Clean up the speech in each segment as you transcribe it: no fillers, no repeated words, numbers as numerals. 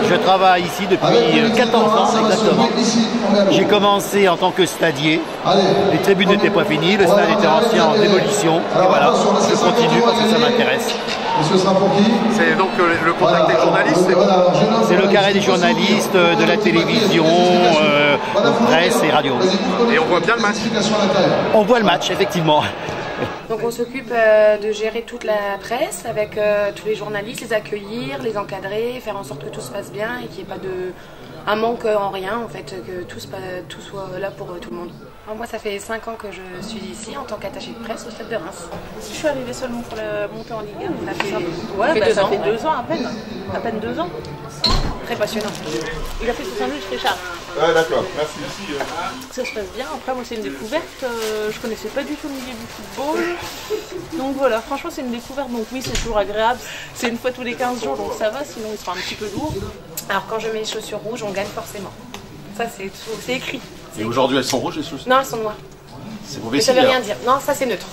Je travaille ici depuis 14 ans exactement. J'ai commencé en tant que stadier. Les tribunes n'étaient pas finies, le stade était ancien en démolition. Et voilà, je continue parce que ça m'intéresse. C'est donc le contact avec les journalistes? C'est le carré des journalistes, de la télévision, presse et radio. Et on voit bien le match? On voit le match, effectivement. Donc on s'occupe de gérer toute la presse avec tous les journalistes, les accueillir, les encadrer, faire en sorte que tout se passe bien et qu'il n'y ait pas un manque en rien, en fait, que tout soit là pour tout le monde. Alors moi ça fait 5 ans que je suis ici en tant qu'attachée de presse au Stade de Reims. Je suis arrivée seulement pour la montée en Ligue 1. Ça fait 2 ans à peine 2 ans. Très passionnant. Il a fait son sandwich Richard. Ah d'accord, merci. Ça se passe bien, après moi c'est une découverte, je connaissais pas du tout le milieu du football. Donc voilà, franchement c'est une découverte, donc oui c'est toujours agréable. C'est une fois tous les 15 jours donc ça va, sinon il sera un petit peu lourd. Alors quand je mets les chaussures rouges, on gagne forcément. Ça c'est écrit. Et aujourd'hui elles sont rouges les chaussures? Non, elles sont noires. C'est mauvais Mais ça signe. veut rien dire. Non, ça c'est neutre.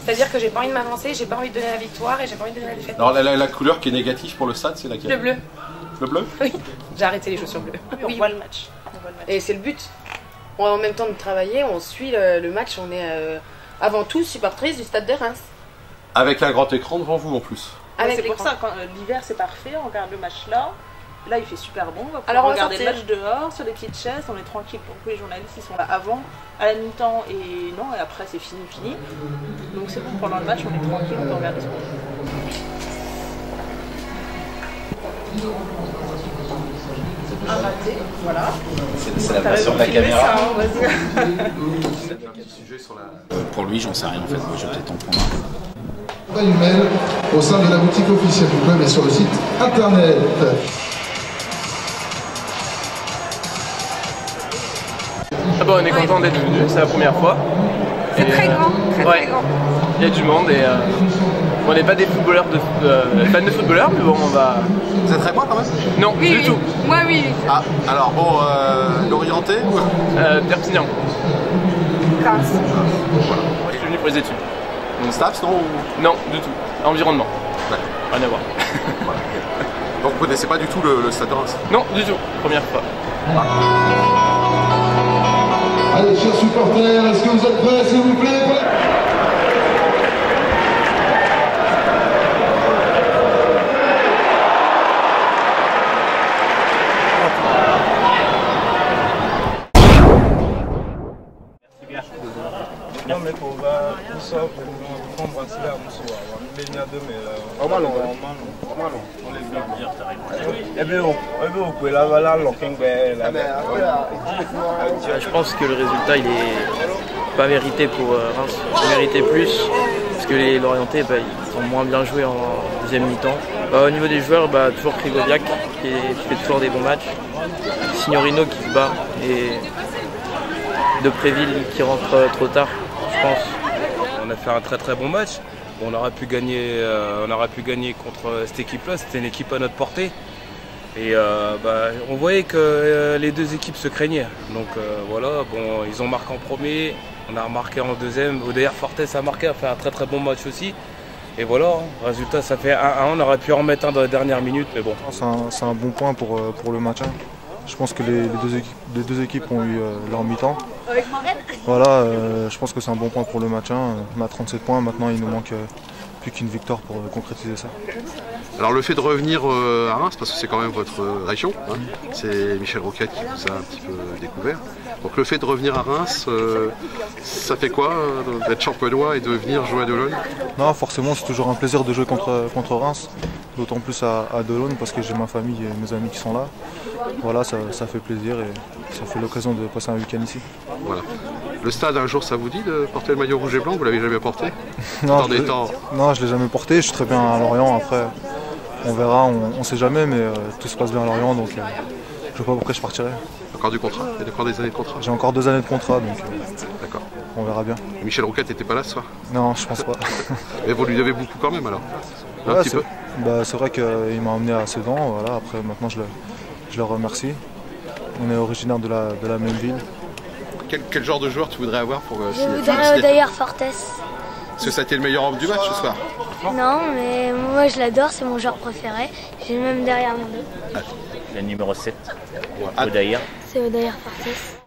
C'est-à-dire que j'ai pas envie de m'avancer, j'ai pas envie de donner la victoire et j'ai pas envie de donner la défaite. Alors la couleur qui est négative pour le stade, c'est laquelle? Le bleu. Le bleu? Oui, j'ai arrêté les chaussures bleues. On voit le match. Et c'est le but. En même temps de travailler, on suit le match, on est avant tout supportrice du Stade de Reims. Avec un grand écran devant vous en plus. C'est pour ça, l'hiver c'est parfait, on regarde le match là. Là il fait super bon, on va pouvoir Alors, on va regarder le sortir. match dehors, sur des petites chaises, on est tranquille. Donc les journalistes ils sont là avant, à la mi-temps et non, et après c'est fini. Donc c'est bon, pendant le match on est tranquille, on peut regarder ce qu'on veut. Un raté, voilà. C'est la passion de la caméra. Ça, hein, vas-y. Un petit sujet sur la... Pour lui, j'en sais rien en fait, je vais peut-être en prendre un. Humaine au sein de la boutique officielle du club et sur le site internet. Ah bah, on est content d'être venu, c'est la première fois. C'est très grand, très grand. Il y a du monde et on n'est pas des footballeurs fans de footballeurs, mais bon on va... Vous êtes très bon quand même? Non, du tout. Moi oui. Ah, alors bon, l'orienté? Perpignan. Reims. Voilà. Je suis venu pour les études. Donc STAPS, non? Non, du tout. Environnement. D'accord. Rien à voir. Voilà. Donc vous connaissez pas du tout le Stade de Reims? Non, du tout. Première fois. Allez, chers supporters, est-ce que vous êtes prêts, s'il vous plaît? Je pense que le résultat il est pas mérité pour Reims, il méritait plus parce que les Lorientais ils ont moins bien joué en deuxième mi-temps. Au niveau des joueurs, toujours Krigoviak qui fait toujours des bons matchs, Signorino qui se bat et Depréville qui rentre trop tard, je pense. On a fait un très bon match. On aurait pu gagner contre cette équipe-là, c'était une équipe à notre portée. Et on voyait que les deux équipes se craignaient. Donc voilà, bon, ils ont marqué en premier, on a remarqué en deuxième. D'ailleurs Fortes a marqué, a fait un très bon match aussi. Et voilà, résultat ça fait 1-1, on aurait pu en mettre un dans la dernière minute, mais bon. C'est un bon point pour le match. Je pense que les deux équipes ont eu leur mi-temps. Voilà, je pense que c'est un bon point pour le match. On a 37 points, maintenant il nous manque plus qu'une victoire pour concrétiser ça. Alors le fait de revenir à Reims, parce que c'est quand même votre région, hein, c'est Michel Roquette qui vous a un petit peu découvert. Donc le fait de revenir à Reims, ça fait quoi d'être champenois et de venir jouer à Delaune? Non, forcément c'est toujours un plaisir de jouer contre Reims, d'autant plus à Delaune parce que j'ai ma famille et mes amis qui sont là. Voilà, ça fait plaisir et ça fait l'occasion de passer un week-end ici. Voilà. Le stade, un jour, ça vous dit de porter le maillot rouge et blanc? Vous l'avez jamais porté? Non, je ne l'ai jamais porté. Je suis très bien à Lorient. Après, on verra, on ne sait jamais, mais tout se passe bien à Lorient, donc je ne vois pas pourquoi je partirais. Encore du contrat? Il y a encore des années de contrat? J'ai encore 2 années de contrat, donc d'accord. On verra bien. Et Michel Rouquette n'était pas là ce soir? Non, je pense pas. Mais vous lui devez beaucoup quand même alors? Un Ouais, petit peu? Bah, c'est vrai qu'il m'a emmené à Sedan, voilà. Après maintenant je le remercie. On est originaire de la même ville. Quel genre de joueur tu voudrais avoir pour Je voudrais Odair Fortes. Est-ce que ça a été le meilleur homme du match ce soir? Non, mais moi je l'adore, c'est mon joueur préféré. J'ai même derrière mon dos. Le numéro 7, Odair. C'est Odair Fortes.